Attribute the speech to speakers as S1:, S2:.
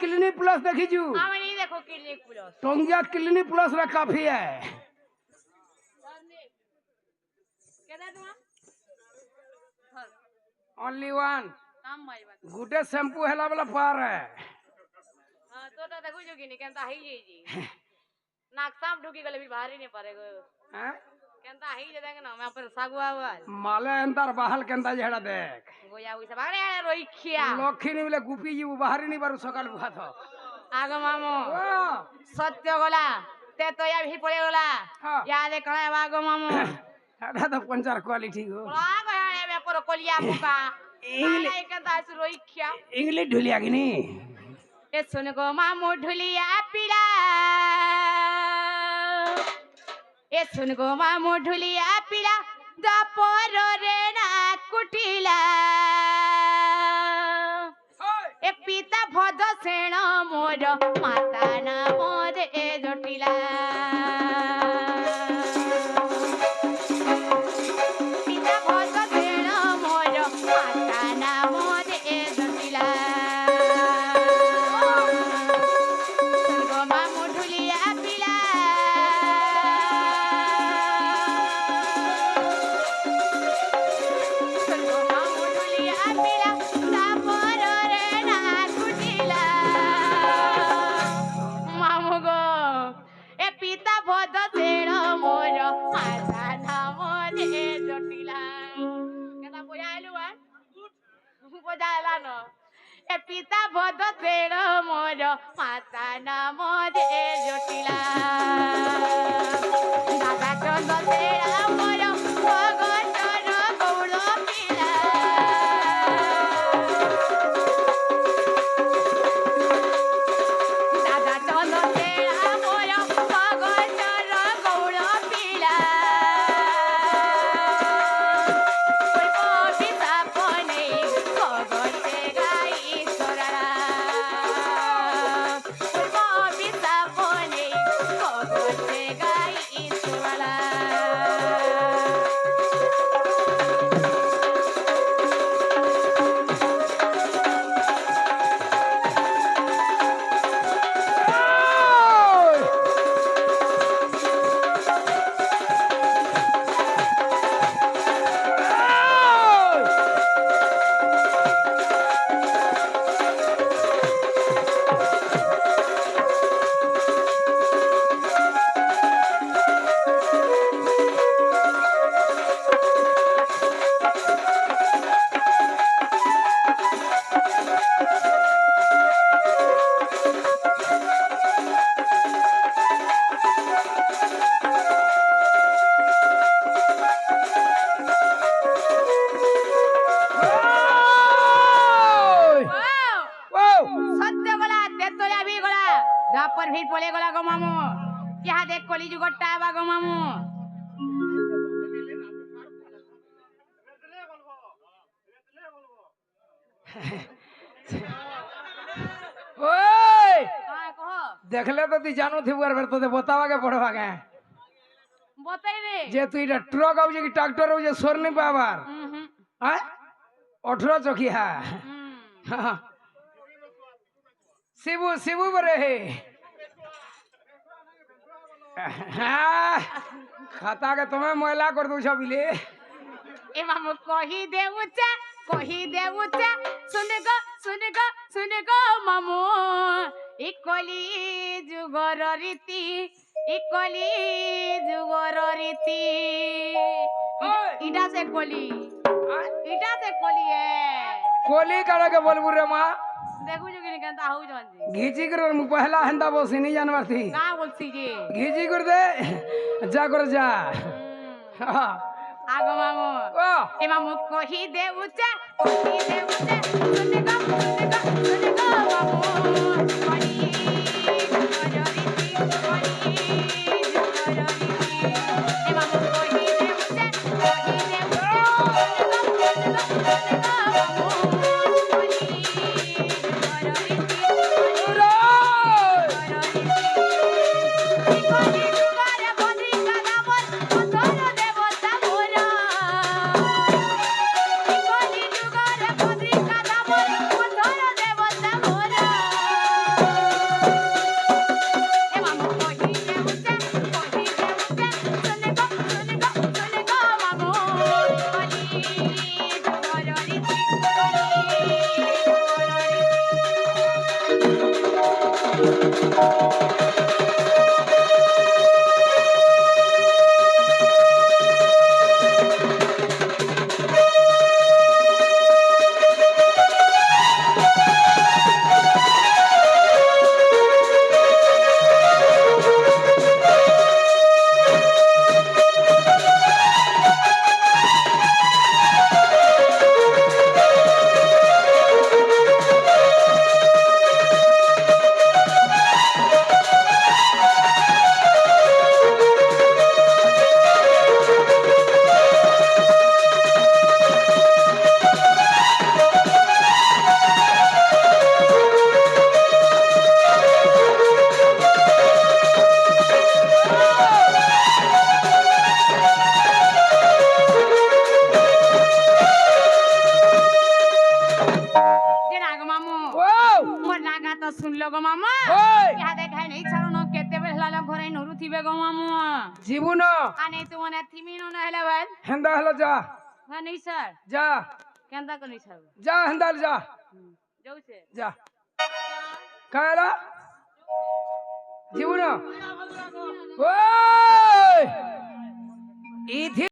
S1: Clinic plus देखीजू
S2: हम नहीं देखो क्लिनिक प्लस
S1: टोंगिया क्लिनिक प्लस रे काफी है
S2: केदा दुआ
S1: ओनली वन
S2: काम माई बात
S1: गुटे शैम्पू हेला वाला पार है
S2: हां तो देखो जो कि नहीं केनता ही जी नाक सांप ढुकी गले भी बाहर ही नहीं पड़ेगो
S1: हैं
S2: केनता ही जे देंगे ना मैं पर सागुआ हुआ
S1: माले अंदर बाहर केंता जेड़ा देख
S2: गोया उसे बारे रोइखिया
S1: लखी नहीं बोले गुपी जी बाहर नहीं बारू सकाल बुहा था
S2: आगो मामो
S1: ओ
S2: सत्य गला ते तो या भी पड़े गला
S1: हाँ।
S2: याद कणे आगो मामो
S1: अदा तो पंचार क्वालिटी को
S2: आगो याने में पर कोलिया मुका
S1: इंग्लिश
S2: नाला केनता रोइखिया
S1: इंग्लिश ढुलिया की नहीं
S2: ए सुन गो मामो ढुलिया पीड़ा ए सुन गो मामो ढुलिया पीड़ा दापर रे ना कुटिला ए पिता भद सेण मोर माता ना मोर ए जटिला पिता भद सेण मोर माता ना मोर ए जटिला पिता बद तेर मोर माता नाम रे जटिला दादा चंद तेरा मोर भगतर गौर पिला दादा चंद तेरा मोर भगतर गौर पिला पर भी बोले गला गो मामू यहाँ देख कोली जुगट्टा आवा गो मामू
S1: ओए
S2: हां कहो
S1: देखले तो ती जानू थी बार तो बतावा के पड़वा के
S2: बताई रे
S1: जे तू इटा ट्रक आउ जे कि ट्रैक्टर आउ जे सोर नहीं पावार हैं 18 चकिया शिबू शिबू बरे है खाता के तुम्हें मोयला कर दू छबिले
S2: ए मामू कही देउचा सुन गो मामू इकोली जुगर रीति इटा से कोली है
S1: कोली करे के बोलबू रे मां
S2: देखू जो कि केनता हो जन जी
S1: घीची कर पहला हंदा बस नहीं जानवर थी
S2: का बोलती जी
S1: घीची कर दे जा कर जा
S2: आगो मामू
S1: ओ
S2: ए मामू कही देउचा सुन गो मामू कही ए मामू कही देउचा যে না গো মামু
S1: ও
S2: মোর লাগা তো শুনলো গো মামু
S1: ওই
S2: ইহা দেখাই নাই ছাড়ো ন কেতে বেল হলালো ঘরে নরু থিবে গো মামু
S1: জীবন
S2: আনে তো মনে থিমি ন না হেলা ভাই
S1: হেন্দা হলো যা
S2: হ্যাঁ নেই স্যার
S1: যা
S2: কেনতা করি স্যার
S1: যা হেন্দাল যা
S2: যাউছে
S1: যা কায়লা জীবন ওই ইধি